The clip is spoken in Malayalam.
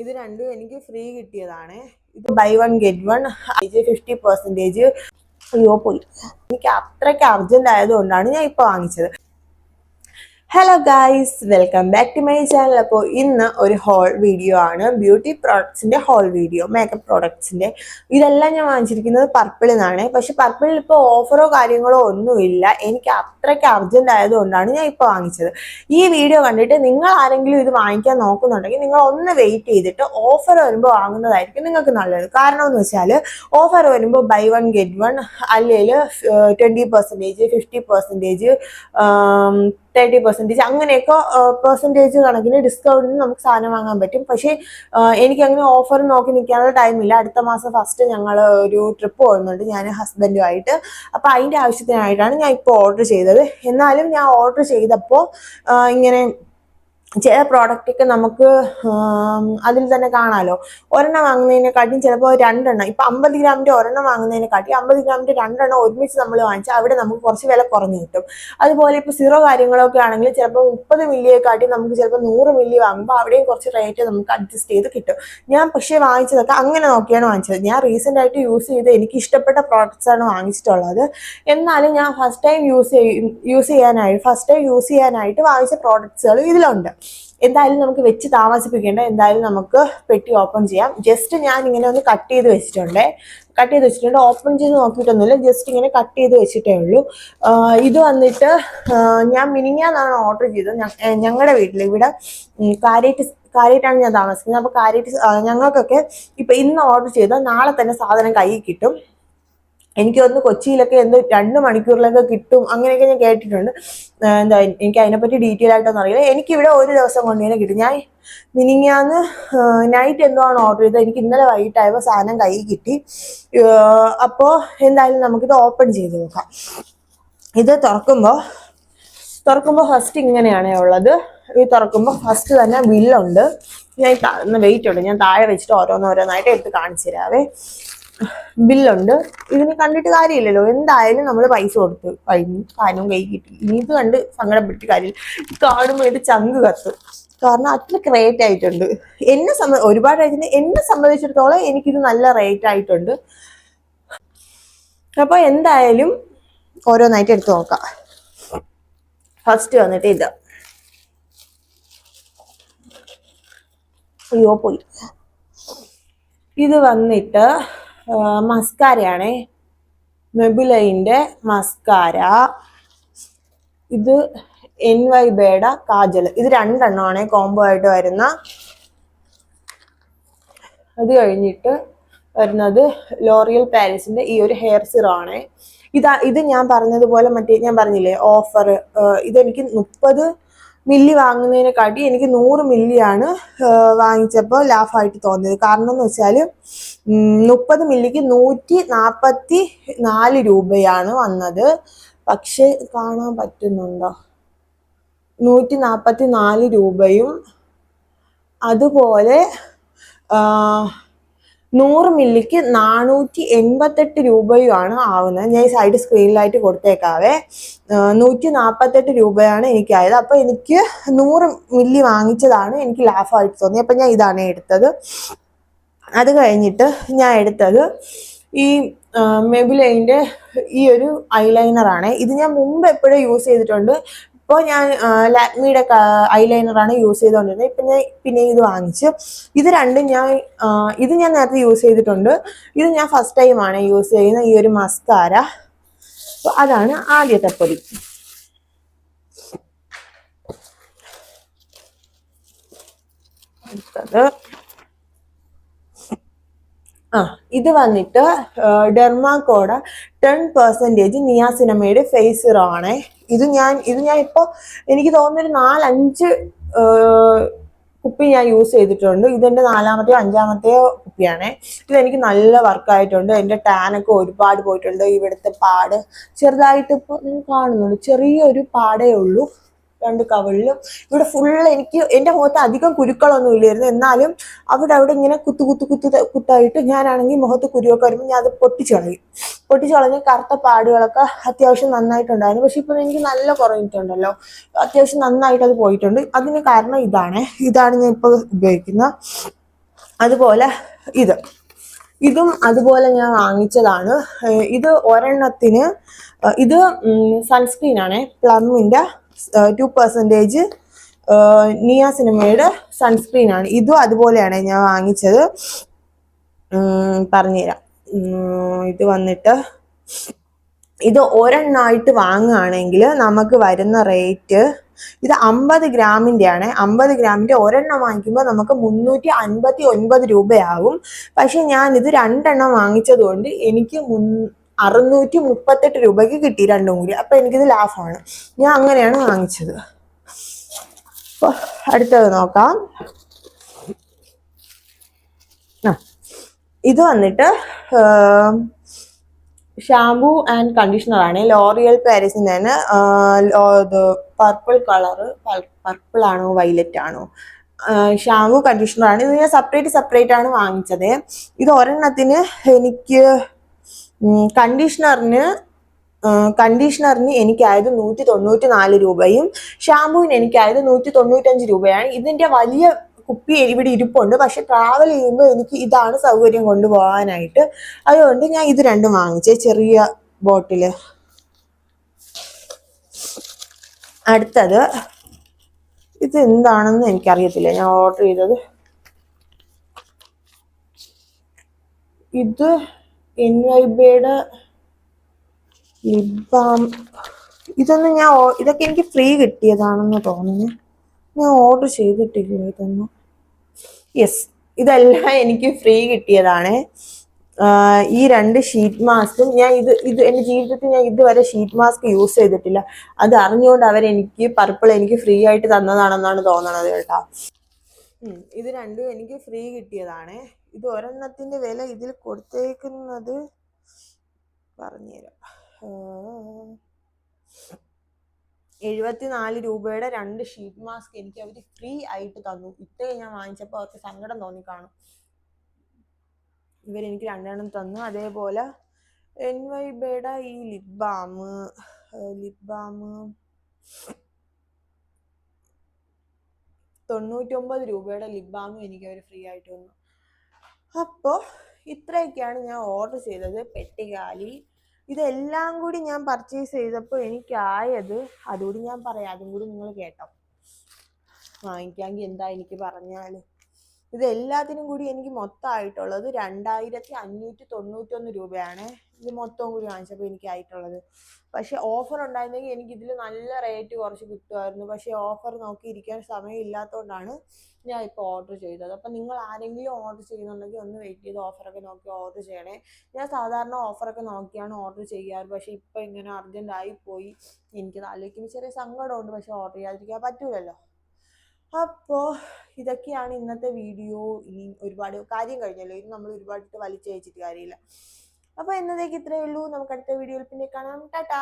ഇത് രണ്ടും എനിക്ക് ഫ്രീ കിട്ടിയതാണ്. ഇത് ബൈ വൺ ഗെറ്റ് വൺ 50%. അയ്യോ പോയി, എനിക്ക് അത്രയ്ക്ക് അർജന്റ് ആയതുകൊണ്ടാണ് ഞാൻ ഇപ്പൊ വാങ്ങിച്ചത്. Hello guys, welcome back to my channel. അപ്പോൾ ഇന്ന് ഒരു ഹോൾ വീഡിയോ ആണ്, ബ്യൂട്ടി പ്രോഡക്ട്സിന്റെ ഹോൾ വീഡിയോ, മേക്കപ്പ് പ്രോഡക്ട്സിന്റെ. ഇതെല്ലാം ഞാൻ വാങ്ങിച്ചിരിക്കുന്നത് പർപ്പിളിൽ നിന്നാണ്. പക്ഷെ പർപ്പിളിൽ ഇപ്പോൾ ഓഫറോ കാര്യങ്ങളോ ഒന്നുമില്ല. എനിക്ക് അത്രയ്ക്ക് അർജന്റ് ആയതുകൊണ്ടാണ് ഞാൻ ഇപ്പോൾ വാങ്ങിച്ചത്. ഈ വീഡിയോ കണ്ടിട്ട് നിങ്ങൾ ആരെങ്കിലും ഇത് വാങ്ങിക്കാൻ നോക്കുന്നുണ്ടെങ്കിൽ നിങ്ങൾ ഒന്ന് വെയിറ്റ് ചെയ്തിട്ട് ഓഫർ വരുമ്പോൾ വാങ്ങുന്നതായിരിക്കും നിങ്ങൾക്ക് നല്ലത്. കാരണം എന്ന് വെച്ചാൽ ഓഫർ വരുമ്പോൾ ബൈ വൺ ഗെറ്റ് വൺ, അല്ലെങ്കിൽ 20%, 50%, 30%, അങ്ങനെയൊക്കെ പെർസെൻറ്റേജ് കണക്കിന് ഡിസ്കൗണ്ടിന് നമുക്ക് സാധനം വാങ്ങാൻ പറ്റും. പക്ഷേ എനിക്കങ്ങനെ ഓഫർ നോക്കി നിൽക്കാനുള്ള ടൈമില്ല. അടുത്ത മാസം ഫസ്റ്റ് ഞങ്ങൾ ഒരു ട്രിപ്പ് പോകുന്നുണ്ട്, ഞാൻ ഹസ്ബൻഡുമായിട്ട്. അപ്പോൾ അതിൻ്റെ ആവശ്യത്തിനായിട്ടാണ് ഞാൻ ഇപ്പോൾ ഓർഡർ ചെയ്തത്. എന്നാലും ഞാൻ ഓർഡർ ചെയ്തപ്പോൾ ഇങ്ങനെ ചില പ്രോഡക്റ്റൊക്കെ നമുക്ക് അതിൽ തന്നെ കാണാമല്ലോ. ഒരെണ്ണം വാങ്ങുന്നതിനെക്കാട്ടിയും ചിലപ്പോൾ രണ്ടെണ്ണം, ഇപ്പം 50 ഗ്രാമിൻ്റെ ഒരെണ്ണം വാങ്ങുന്നതിനെക്കാട്ടി 50 ഗ്രാമിൻ്റെ രണ്ടെണ്ണം ഒരുമിച്ച് നമ്മൾ വാങ്ങിച്ചാൽ അവിടെ നമുക്ക് കുറച്ച് വില കുറഞ്ഞ് കിട്ടും. അതുപോലെ ഇപ്പോൾ സീറോ കാര്യങ്ങളൊക്കെ ആണെങ്കിൽ ചിലപ്പോൾ 30 മില്ലിയെക്കാട്ടി നമുക്ക് ചിലപ്പോൾ 100 മില്ലി വാങ്ങുമ്പോൾ അവിടെയും കുറച്ച് റേറ്റ് നമുക്ക് അഡ്ജസ്റ്റ് ചെയ്ത് കിട്ടും. ഞാൻ പക്ഷേ വാങ്ങിച്ചതൊക്കെ അങ്ങനെ നോക്കിയാണ് വാങ്ങിച്ചത്. ഞാൻ റീസെൻ്റ് ആയിട്ട് യൂസ് ചെയ്ത് എനിക്ക് ഇഷ്ടപ്പെട്ട പ്രോഡക്റ്റ്സ് ആണ് വാങ്ങിച്ചിട്ടുള്ളത്. എന്നാലും ഞാൻ ഫസ്റ്റ് ടൈം യൂസ് ചെയ്യാനായിട്ട് വാങ്ങിച്ച പ്രോഡക്ട്സുകൾ ഇതിലുണ്ട്. എന്തായാലും നമുക്ക് വെച്ച് താമസിപ്പിക്കേണ്ട, എന്തായാലും നമുക്ക് പെട്ടി ഓപ്പൺ ചെയ്യാം. ജസ്റ്റ് ഞാൻ ഇങ്ങനെ ഒന്ന് കട്ട് ചെയ്ത് വെച്ചിട്ടുണ്ട്. ഓപ്പൺ ചെയ്ത് നോക്കിയിട്ടൊന്നുമില്ല, ജസ്റ്റ് ഇങ്ങനെ കട്ട് ചെയ്ത് വെച്ചിട്ടേ ഉള്ളൂ. ഇത് വന്നിട്ട് ഞാൻ മിനിഞ്ഞാന്നാണ് ഓർഡർ ചെയ്തത്. ഞങ്ങളുടെ വീട്ടിൽ ഇവിടെ കാര്യമായിട്ടാണ് ഞാൻ താമസിക്കുന്നത്. അപ്പോൾ ഞങ്ങൾക്കൊക്കെ ഇപ്പം ഇന്ന് ഓർഡർ ചെയ്താൽ നാളെ തന്നെ സാധനം കയ്യിൽ കിട്ടും. എനിക്ക് തോന്നുന്നു കൊച്ചിയിലൊക്കെ 2 മണിക്കൂറിലൊക്കെ കിട്ടും, അങ്ങനെയൊക്കെ ഞാൻ കേട്ടിട്ടുണ്ട്. എനിക്ക് അതിനെപ്പറ്റി ഡീറ്റെയിൽ ആയിട്ടൊന്നും അറിയില്ല. എനിക്കിവിടെ ഒരു ദിവസം കൊണ്ട് തന്നെ കിട്ടും. ഞാൻ മിനിഞ്ഞാന്ന് നൈറ്റ് എന്തോ ആണ് ഓർഡർ ചെയ്തത്, എനിക്ക് ഇന്നലെ വൈകിട്ടായപ്പോൾ സാധനം കയ്യിൽ കിട്ടി. അപ്പോൾ എന്തായാലും നമുക്കിത് ഓപ്പൺ ചെയ്ത് നോക്കാം. ഇത് തുറക്കുമ്പോൾ ഫസ്റ്റ് ഇങ്ങനെയാണ് ഉള്ളത്. ഇത് തുറക്കുമ്പോൾ ഫസ്റ്റ് തന്നെ ബില്ലുണ്ട്. ഞാൻ വെയിറ്റ് ഉണ്ട്, ഞാൻ താഴെ വെച്ചിട്ട് ഓരോന്നായിട്ട് എടുത്ത് കാണിച്ചു തരാവേ. ബില്ലുണ്ട്. ഇതിന് കണ്ടിട്ട് കാര്യമില്ലല്ലോ, എന്തായാലും നമ്മൾ പൈസ കൊടുത്ത് കഴിഞ്ഞു, സാധനവും കൈ കിട്ടി. ഇനി ഇത് കണ്ട് സങ്കടപ്പെട്ട് കാര്യമില്ല. കാണുമ്പോൾ ഇത് ചങ്ക് കത്തും, കാരണം അത്രയ്ക്ക് റേറ്റ് ആയിട്ടുണ്ട്. ഒരുപാട് റേറ്റിന് എന്നെ സംബന്ധിച്ചിടത്തോളം എനിക്കിത് നല്ല റേറ്റ് ആയിട്ടുണ്ട്. അപ്പോൾ എന്തായാലും ഓരോന്നായിട്ട് എടുത്ത് നോക്കാം. ഫസ്റ്റ് വന്നിട്ട് ഇത്, അയ്യോ പോയി. ഇത് വന്നിട്ട് മസ്കാരയാണേ, മെബുലൈൻ്റെ മസ്കാര. ഇത് NYBയുടെ കാജൽ. ഇത് 2 എണ്ണമാണ് കോംബോ ആയിട്ട് വരുന്ന. അത് കഴിഞ്ഞിട്ട് വരുന്നത് ലോറിയൽ പാരീസിന്റെ ഈ ഒരു ഹെയർ സിറം ആണ്. ഇത് ഞാൻ പറഞ്ഞതുപോലെ ഞാൻ പറഞ്ഞില്ലേ ഓഫർ, ഇതെനിക്ക് 30 മില്ലി വാങ്ങുന്നതിനെക്കാട്ടി എനിക്ക് 100 മില്ലിയാണ് വാങ്ങിച്ചപ്പോൾ ലാഭമായിട്ട് തോന്നിയത്. കാരണം എന്ന് വെച്ചാൽ 30 മില്ലിക്ക് 144 രൂപയാണ് വന്നത്. പക്ഷെ കാണാൻ പറ്റുന്നുണ്ടോ, 144 രൂപയും അതുപോലെ 100 മില്ലിക്ക് 488 രൂപയുമാണ് ആവുന്നത്. ഞാൻ ഈ സൈഡ് സ്ക്രീനിലായിട്ട് കൊടുത്തേക്കാവേ. 148 രൂപയാണ് എനിക്കായത്. അപ്പോൾ എനിക്ക് 100 മില്ലി വാങ്ങിച്ചതാണ് എനിക്ക് ലാഭമായിട്ട് തോന്നി. അപ്പം ഞാൻ ഇതാണ് എടുത്തത്. അത് കഴിഞ്ഞിട്ട് ഞാൻ എടുത്തത് ഈ മെബുലൈൻ്റെ ഈ ഒരു ഐലൈനറാണ്. ഇത് ഞാൻ മുമ്പ് എപ്പോഴും യൂസ് ചെയ്തിട്ടുണ്ട്. ഇപ്പോൾ ഞാൻ ലാക്മിയുടെ ഐലൈനറാണ് യൂസ് ചെയ്തുകൊണ്ടിരുന്നത്. ഇപ്പം ഞാൻ പിന്നെ ഇത് വാങ്ങിച്ചു. ഇത് രണ്ടും ഞാൻ നേരത്തെ യൂസ് ചെയ്തിട്ടുണ്ട്. ഇത് ഞാൻ ഫസ്റ്റ് ടൈമാണ് യൂസ് ചെയ്യുന്ന ഈ ഒരു മസ്കാര. അപ്പോൾ അതാണ് ആദ്യത്തെ പൊടി. ഇത് വന്നിട്ട് ഡെർമാക്കോഡ 10% നിയാസിനമൈഡ് ഫേസ് സിറം ആണ്. ഇത് ഞാൻ ഇപ്പോൾ എനിക്ക് തോന്നുന്നൊരു 4-5 കുപ്പി ഞാൻ യൂസ് ചെയ്തിട്ടുണ്ട്. ഇതെൻ്റെ 4-മത്തെയോ 5-മത്തെയോ കുപ്പിയാണ്. ഇതെനിക്ക് നല്ല വർക്കായിട്ടുണ്ട്. എൻ്റെ ടാനൊക്കെ ഒരുപാട് പോയിട്ടുണ്ട്. ഇവിടുത്തെ പാട് ചെറുതായിട്ട് ഇപ്പോൾ നിങ്ങൾ കാണുന്നുണ്ട്, ചെറിയൊരു പാടേ ഉള്ളൂ 2 കവിളിലും. ഇവിടെ ഫുള്ള് എൻ്റെ മുഖത്ത് അധികം കുരുക്കളൊന്നും ഇല്ലായിരുന്നു. എന്നാലും അവിടെ ഇങ്ങനെ കുത്തായിട്ട് ഞാനാണെങ്കിൽ മുഖത്ത് കുരുവൊക്കെ വരുമ്പോൾ ഞാൻ അത് പൊട്ടിച്ച് കറുത്ത പാടുകളൊക്കെ അത്യാവശ്യം നന്നായിട്ടുണ്ടായിരുന്നു. പക്ഷെ ഇപ്പം എനിക്ക് നല്ല കുറഞ്ഞിട്ടുണ്ടല്ലോ, അത്യാവശ്യം നന്നായിട്ട് അത് പോയിട്ടുണ്ട്. അതിന് കാരണം ഇതാണ് ഞാൻ ഇപ്പോൾ ഉപയോഗിക്കുന്ന അതുപോലെ ഇതും അതുപോലെ ഞാൻ വാങ്ങിച്ചതാണ്. ഇത് ഒരെണ്ണത്തിന് ഇത് സൺസ്ക്രീൻ ആണ്, പ്ലമ്മിന്റെ 2% നിയാസിനമൈഡ് സൺസ്ക്രീൻ ആണ്. ഇതും അതുപോലെയാണ് ഞാൻ വാങ്ങിച്ചത്. പറഞ്ഞുതരാം. ഇത് വന്നിട്ട് ഇത് ഒരെണ്ണമായിട്ട് വാങ്ങുകയാണെങ്കിൽ നമുക്ക് വരുന്ന റേറ്റ്, ഇത് 50 ഗ്രാമിൻ്റെ ആണ്. 50 ഗ്രാമിൻ്റെ ഒരെണ്ണം വാങ്ങിക്കുമ്പോൾ നമുക്ക് 359 രൂപയാകും. പക്ഷെ ഞാനിത് 2 എണ്ണം വാങ്ങിച്ചത് കൊണ്ട് എനിക്ക് 638 രൂപയ്ക്ക് കിട്ടി രണ്ടും കൂടി. അപ്പം എനിക്കിത് ലാഭമാണ്. ഞാൻ അങ്ങനെയാണ് വാങ്ങിച്ചത്. അപ്പോൾ അടുത്തത് നോക്കാം. ഇത് വന്നിട്ട് ഷാംപൂ ആൻഡ് കണ്ടീഷണർ ആണ്. ലോറിയൽ പാരീസിൽ തന്നെ പർപ്പിൾ കളറ്, പർപ്പിൾ ആണോ വൈലറ്റ് ആണോ, ഷാംപൂ കണ്ടീഷണർ ആണ്. ഇത് ഞാൻ സെപ്പറേറ്റ് ആണ് വാങ്ങിച്ചത്. ഇത് ഒരെണ്ണത്തിന് എനിക്ക് കണ്ടീഷണറിന് എനിക്കായത് 194 രൂപയും ഷാംപൂവിന് എനിക്കായത് 195 രൂപയാണ്. ഇതിന്റെ വലിയ കുപ്പി ഇവിടെ ഇരിപ്പുണ്ട്. പക്ഷെ ട്രാവൽ ചെയ്യുമ്പോൾ എനിക്ക് ഇതാണ് സൗകര്യം കൊണ്ടുപോകാനായിട്ട്. അതുകൊണ്ട് ഞാൻ ഇത് രണ്ടും വാങ്ങിച്ചേ, ചെറിയ ബോട്ടില്. അടുത്തത് ഇത് എന്താണെന്ന് എനിക്കറിയത്തില്ല, ഞാൻ ഓർഡർ ചെയ്തത്. ഇത് എൻവൈബയുടെ ലിപ് ബാം. ഇതൊക്കെ എനിക്ക് ഫ്രീ കിട്ടിയതാണെന്ന് തോന്നുന്നു. ഞാൻ ഓർഡർ ചെയ്തിട്ടില്ല ഇതൊന്നും. യെസ്, ഇതെല്ലാം എനിക്ക് ഫ്രീ കിട്ടിയതാണ്. ഈ 2 ഷീറ്റ് മാസ്കും ഞാൻ ഇത് എൻ്റെ ജീവിതത്തിൽ ഞാൻ ഇതുവരെ ഷീറ്റ് മാസ്ക് യൂസ് ചെയ്തിട്ടില്ല. അത് അറിഞ്ഞുകൊണ്ട് അവരെനിക്ക് പർപ്പിൾ എനിക്ക് ഫ്രീ ആയിട്ട് തന്നതാണെന്നാണ് തോന്നണത് കേട്ടോ. ഇത് രണ്ടും എനിക്ക് ഫ്രീ കിട്ടിയതാണ്. ഇത് ഒരെണ്ണത്തിന്റെ വില ഇതിൽ കൊടുത്തേക്കുന്നത് പറഞ്ഞുതരാം. 74 രൂപയുടെ 2 ഷീറ്റ് മാസ്ക് എനിക്ക് അവർ ഫ്രീ ആയിട്ട് തന്നു. ഇത്രയും ഞാൻ വാങ്ങിച്ചപ്പോൾ അവർക്ക് സങ്കടം തോന്നി കാണും. ഇവരെനിക്ക് 2 എണ്ണം തന്നു. അതേപോലെ എൻവൈബയുടെ ഈ ലിപ് ബാം 99 രൂപയുടെ ലിപ് ബാമും എനിക്ക് അവർ ഫ്രീ ആയിട്ട് തന്നു. അപ്പോൾ ഇത്രയൊക്കെയാണ് ഞാൻ ഓർഡർ ചെയ്തത്. പെട്ടികാലി. ഇതെല്ലാം കൂടി ഞാൻ പർച്ചേസ് ചെയ്തപ്പോൾ എനിക്കായത്, അതുകൂടി ഞാൻ പറയാം, അതും കൂടി നിങ്ങൾ കേട്ടോ. വാങ്ങിക്കാമെങ്കിൽ എന്താ എനിക്ക് പറഞ്ഞാൽ. ഇത് എല്ലാത്തിനും കൂടി എനിക്ക് മൊത്തമായിട്ടുള്ളത് 2591 രൂപയാണ്. ഇത് മൊത്തം കൂടി വാങ്ങിച്ചപ്പോൾ എനിക്ക് ആയിട്ടുള്ളത്. പക്ഷെ ഓഫർ ഉണ്ടായിരുന്നെങ്കിൽ എനിക്ക് ഇതിൽ നല്ല റേറ്റ് കുറച്ച് കിട്ടുമായിരുന്നു. പക്ഷെ ഓഫർ നോക്കിയിരിക്കാൻ സമയമില്ലാത്തതുകൊണ്ടാണ് ഞാൻ ഇപ്പോൾ ഓർഡർ ചെയ്തത്. അപ്പം നിങ്ങൾ ആരെങ്കിലും ഓർഡർ ചെയ്യുന്നുണ്ടെങ്കിൽ ഒന്ന് വെയിറ്റ് ചെയ്ത് ഓഫറൊക്കെ നോക്കി ഓർഡർ ചെയ്യണേ. ഞാൻ സാധാരണ ഓഫറൊക്കെ നോക്കിയാണ് ഓർഡർ ചെയ്യാറ്. പക്ഷെ ഇപ്പം ഇങ്ങനെ അർജൻറ്റായി പോയി. എനിക്കത് ആലോചിക്കുമ്പോൾ ചെറിയ സങ്കടമുണ്ട്. പക്ഷെ ഓർഡർ ചെയ്യാതിരിക്കാൻ പറ്റൂലല്ലോ. അപ്പോൾ ഇതൊക്കെയാണ് ഇന്നത്തെ വീഡിയോ. ഇനി ഒരുപാട് കാര്യം കഴിഞ്ഞല്ലോ, ഇനി നമ്മൾ ഒരുപാട് വലിച്ചു വെച്ചിട്ട് കാര്യമില്ല. അപ്പോൾ എന്നതേക്ക് ഇത്രയേ ഉള്ളൂ. നമുക്ക് അടുത്ത വീഡിയോയിൽ പിന്നെ കാണാം. ടാറ്റാ.